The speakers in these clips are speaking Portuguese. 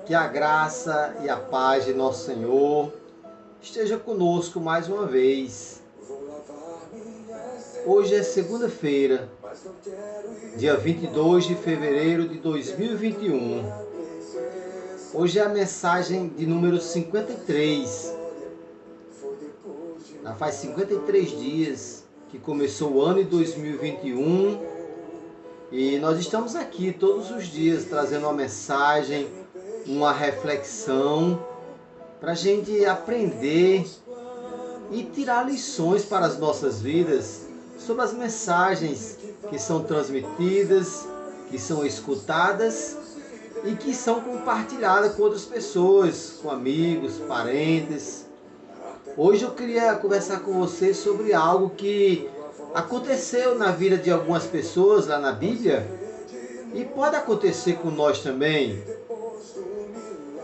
Que a graça e a paz de nosso Senhor esteja conosco mais uma vez. Hoje é segunda-feira, dia 22 de fevereiro de 2021. Hoje é a mensagem de número 53. Já faz 53 dias que começou o ano de 2021 e nós estamos aqui todos os dias trazendo uma mensagem, uma reflexão para a gente aprender e tirar lições para as nossas vidas sobre as mensagens que são transmitidas, que são escutadas e que são compartilhadas com outras pessoas, com amigos, parentes. Hoje eu queria conversar com você sobre algo que aconteceu na vida de algumas pessoas lá na Bíblia e pode acontecer com nós também.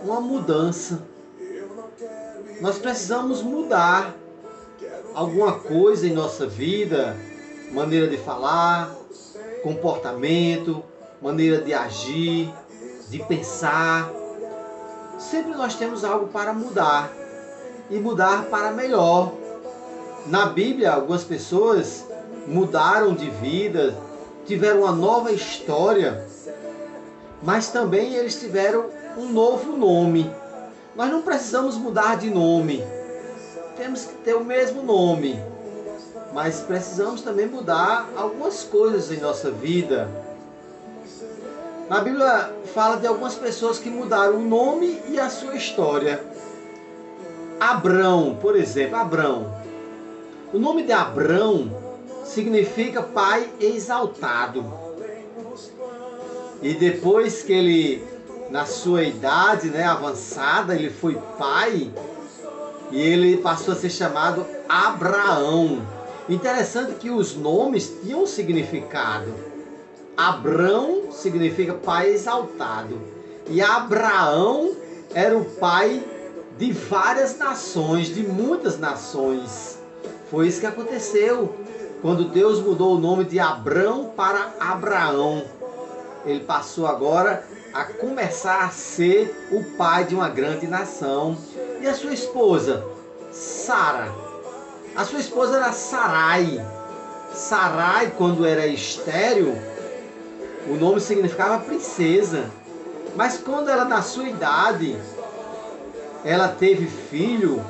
Uma mudança. Nós precisamos mudar alguma coisa em nossa vida, maneira de falar, comportamento, maneira de agir, de pensar. Sempre nós temos algo para mudar e mudar para melhor. Na Bíblia, algumas pessoas mudaram de vida, tiveram uma nova história, mas também eles tiveram um novo nome. Nós não precisamos mudar de nome, temos que ter o mesmo nome, mas precisamos também mudar algumas coisas em nossa vida. Na Bíblia fala de algumas pessoas que mudaram o nome e a sua história. Abrão, por exemplo, Abrão. O nome de Abrão significa pai exaltado. E depois que ele, na sua idade avançada, ele foi pai e ele passou a ser chamado Abraão. Interessante que os nomes tinham um significado. Abrão significa pai exaltado. E Abraão era o pai de várias nações, de muitas nações. Foi isso que aconteceu quando Deus mudou o nome de Abrão para Abraão. Ele passou agora a começar a ser o pai de uma grande nação. E a sua esposa, Sara. A sua esposa era Sarai. Sarai, quando era estéril, o nome significava princesa. Mas quando ela, na sua idade, ela teve filho,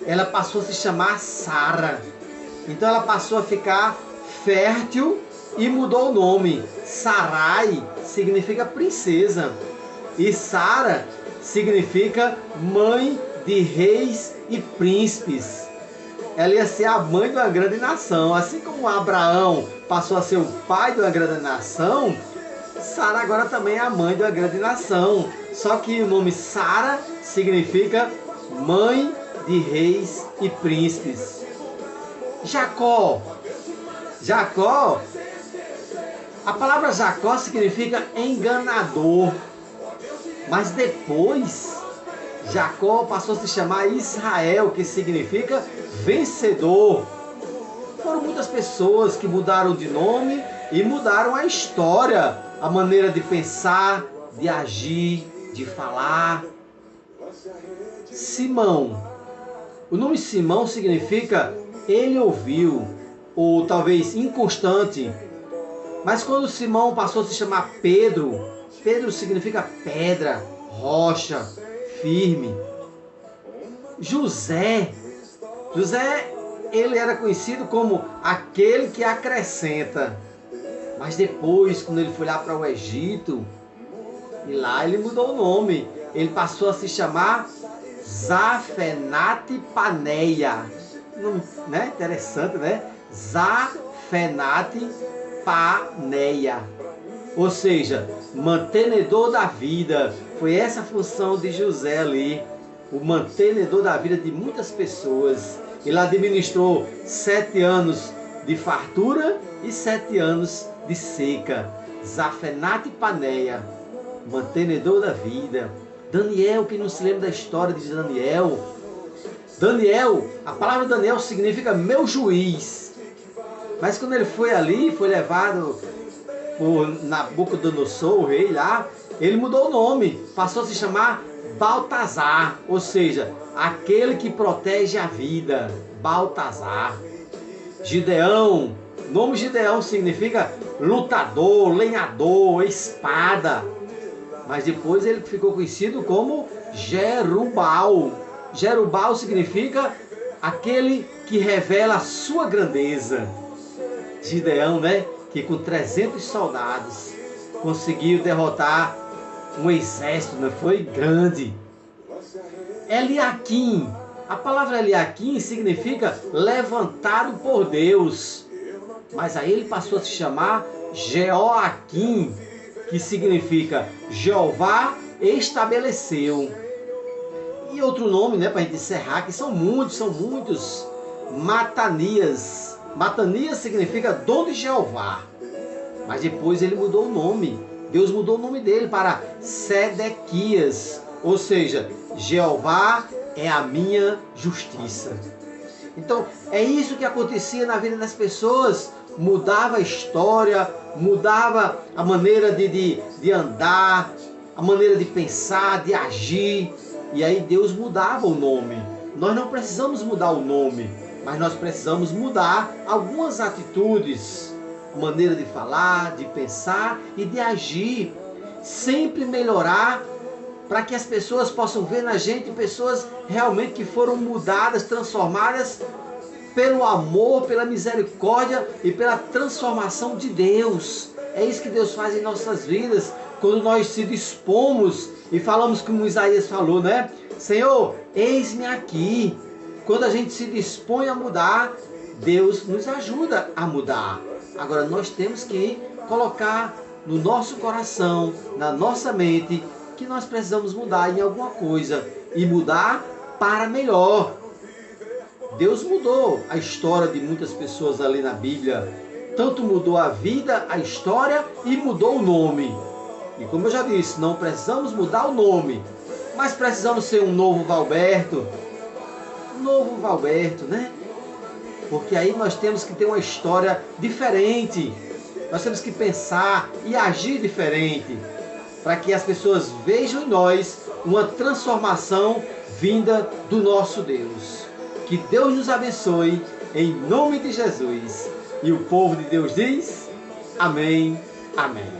ela passou a se chamar Sara. Então ela passou a ficar fértil e mudou o nome. Sarai significa princesa e Sara significa mãe de reis e príncipes. Ela ia ser a mãe de uma grande nação. Assim como Abraão passou a ser o pai de uma grande nação, Sara agora também é a mãe de uma grande nação. Só que o nome Sara significa mãe de reis e príncipes. Jacó. A palavra Jacó significa enganador. Mas depois, Jacó passou a se chamar Israel, que significa vencedor. Foram muitas pessoas que mudaram de nome e mudaram a história, a maneira de pensar, de agir, de falar. Simão. O nome Simão significa ele ouviu, ou talvez inconstante. Mas quando Simão passou a se chamar Pedro, Pedro significa pedra, rocha, firme. José, ele era conhecido como aquele que acrescenta. Mas depois, quando ele foi lá para o Egito, e lá ele mudou o nome. Ele passou a se chamar Zafenate Paneia. Interessante, né? Zafenate Paneia. Ou seja, mantenedor da vida. Foi essa a função de José ali. O mantenedor da vida de muitas pessoas. Ele administrou 7 anos de fartura e 7 anos de seca. Zafenate Paneia, mantenedor da vida. Daniel, que não se lembra da história de Daniel. Daniel, a palavra Daniel significa meu juiz. Mas quando ele foi ali, foi levado por Nabucodonosor, o rei lá, ele mudou o nome, passou a se chamar Baltazar, ou seja, aquele que protege a vida, Baltazar. Gideão, o nome Gideão significa lutador, lenhador, espada. Mas depois ele ficou conhecido como Jerubal. Jerubal significa aquele que revela a sua grandeza. Gideão, né? Que com 300 soldados conseguiu derrotar um exército, né? Foi grande. Eliaquim. A palavra Eliaquim significa levantado por Deus. Mas aí ele passou a se chamar Jeoaquim, que significa Jeová estabeleceu. E outro nome, né, para a gente encerrar, que são muitos. Matanias. Matanias significa dom de Jeová. Mas depois ele mudou o nome. Deus mudou o nome dele para Sedequias. Ou seja, Jeová é a minha justiça. Então, é isso que acontecia na vida das pessoas. Mudava a história, mudava a maneira de andar, a maneira de pensar, de agir. E aí Deus mudava o nome. Nós não precisamos mudar o nome, mas nós precisamos mudar algumas atitudes, maneira de falar, de pensar e de agir. Sempre melhorar para que as pessoas possam ver na gente pessoas realmente que foram mudadas, transformadas pelo amor, pela misericórdia e pela transformação de Deus. É isso que Deus faz em nossas vidas, quando nós se dispomos e falamos como Isaías falou, né? Senhor, eis-me aqui. Quando a gente se dispõe a mudar, Deus nos ajuda a mudar. Agora nós temos que colocar no nosso coração, na nossa mente, que nós precisamos mudar em alguma coisa e mudar para melhor. Deus mudou a história de muitas pessoas ali na Bíblia. Tanto mudou a vida, a história e mudou o nome. E como eu já disse, não precisamos mudar o nome, mas precisamos ser um novo Valberto. Um novo Valberto, né? Porque aí nós temos que ter uma história diferente. Nós temos que pensar e agir diferente, para que as pessoas vejam em nós uma transformação vinda do nosso Deus. Que Deus nos abençoe, em nome de Jesus. E o povo de Deus diz: amém, amém.